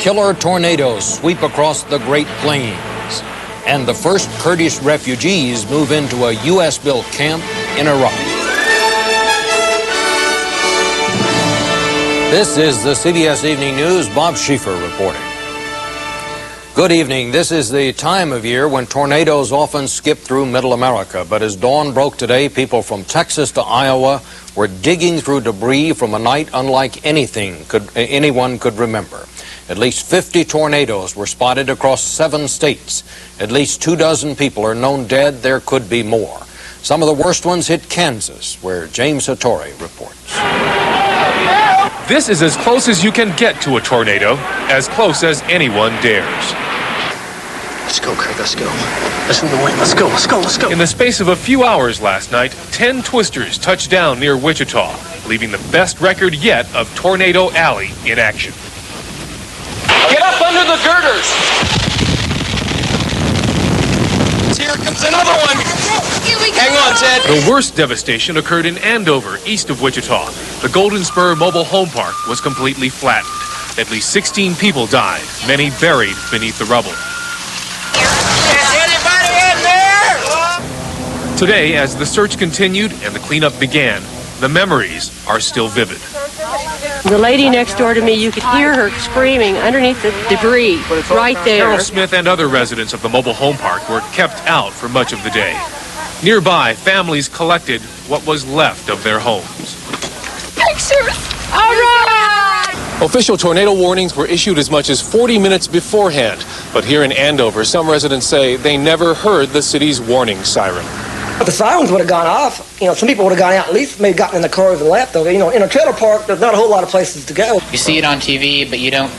killer tornadoes sweep across the Great Plains, and the first Kurdish refugees move into a U.S.-built camp in Iraq. This is the CBS Evening News. Bob Schieffer reporting. Good evening. This is the time of year when tornadoes often skip through Middle America. But as dawn broke today, people from Texas to Iowa were digging through debris from a night unlike anyone could remember. At least 50 tornadoes were spotted across 7 states. At least 24 people are known dead. There could be more. Some of the worst ones hit Kansas, where James Hattori reports. This is as close as you can get to a tornado, as close as anyone dares. Let's go, Craig, let's go. Listen to the wind, let's go, let's go, let's go. In the space of a few hours last night, 10 twisters touched down near Wichita, leaving the best record yet of Tornado Alley in action. Get up under the girders! Here comes another one! Hang on, Ted. The worst devastation occurred in Andover, east of Wichita. The Golden Spur Mobile Home Park was completely flattened. At least 16 people died, many buried beneath the rubble. Anybody in there? Today, as the search continued and the cleanup began, the memories are still vivid. The lady next door to me, you could hear her screaming underneath the debris right there. Carol Smith and other residents of the mobile home park were kept out for much of the day. Nearby, families collected what was left of their homes. Pictures! All right! Official tornado warnings were issued as much as 40 minutes beforehand. But here in Andover, some residents say they never heard the city's warning siren. If the sirens would have gone off, some people would have gone out, at least maybe gotten in the cars and left. Though, in a trailer park, there's not a whole lot of places to go. You see it on TV, but you don't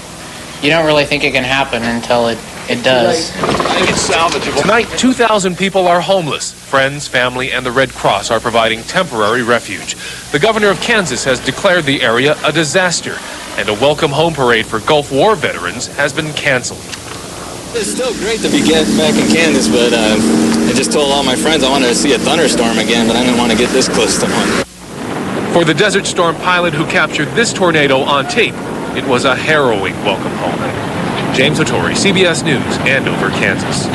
really think it can happen until it does. I think it's salvageable. Tonight, 2,000 people are homeless. Friends, family, and the Red Cross are providing temporary refuge. The governor of Kansas has declared the area a disaster, and a welcome home parade for Gulf War veterans has been canceled. It's still great to be back in Kansas, but I just told all my friends I wanted to see a thunderstorm again, but I didn't want to get this close to one. For the Desert Storm pilot who captured this tornado on tape, it was a harrowing welcome home. James Hattori, CBS News, Andover, Kansas.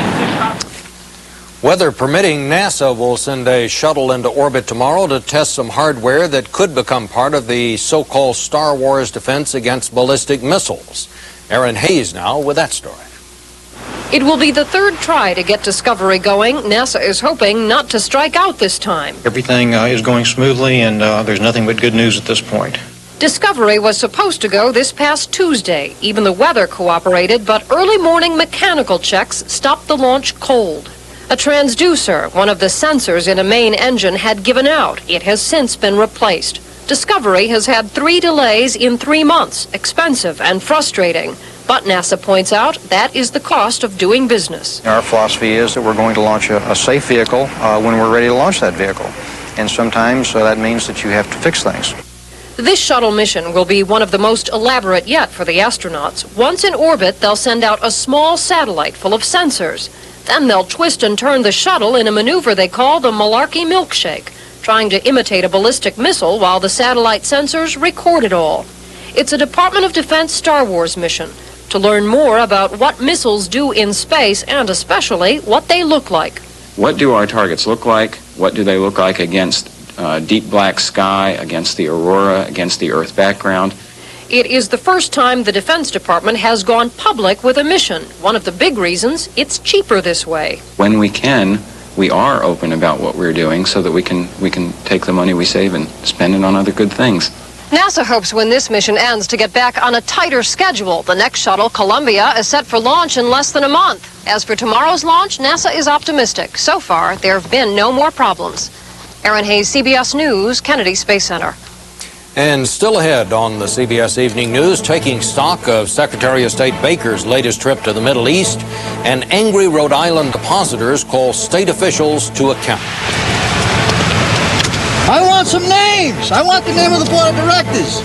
Weather permitting, NASA will send a shuttle into orbit tomorrow to test some hardware that could become part of the so-called Star Wars defense against ballistic missiles. Aaron Hayes now with that story. It will be the third try to get Discovery going. NASA is hoping not to strike out this time. Everything is going smoothly, and there's nothing but good news at this point. Discovery was supposed to go this past Tuesday. Even the weather cooperated, but early morning mechanical checks stopped the launch cold. A transducer, one of the sensors in a main engine, had given out. It has since been replaced. Discovery has had 3 delays in 3 months, expensive and frustrating. But NASA points out that is the cost of doing business. Our philosophy is that we're going to launch a safe vehicle when we're ready to launch that vehicle. And sometimes that means that you have to fix things. This shuttle mission will be one of the most elaborate yet for the astronauts. Once in orbit, they'll send out a small satellite full of sensors. Then they'll twist and turn the shuttle in a maneuver they call the Malarkey Milkshake, trying to imitate a ballistic missile while the satellite sensors record it all. It's a Department of Defense Star Wars mission. To learn more about what missiles do in space and especially what they look like. What do our targets look like? What do they look like against deep black sky, against the aurora, against the Earth background? It is the first time the Defense Department has gone public with a mission. One of the big reasons, it's cheaper this way. When we can, we are open about what we're doing so that we can take the money we save and spend it on other good things. NASA hopes when this mission ends to get back on a tighter schedule. The next shuttle, Columbia, is set for launch in less than a month. As for tomorrow's launch, NASA is optimistic. So far, there have been no more problems. Aaron Hayes, CBS News, Kennedy Space Center. And still ahead on the CBS Evening News, taking stock of Secretary of State Baker's latest trip to the Middle East, and angry Rhode Island depositors call state officials to account. I want some names. I want the name of the board of directors.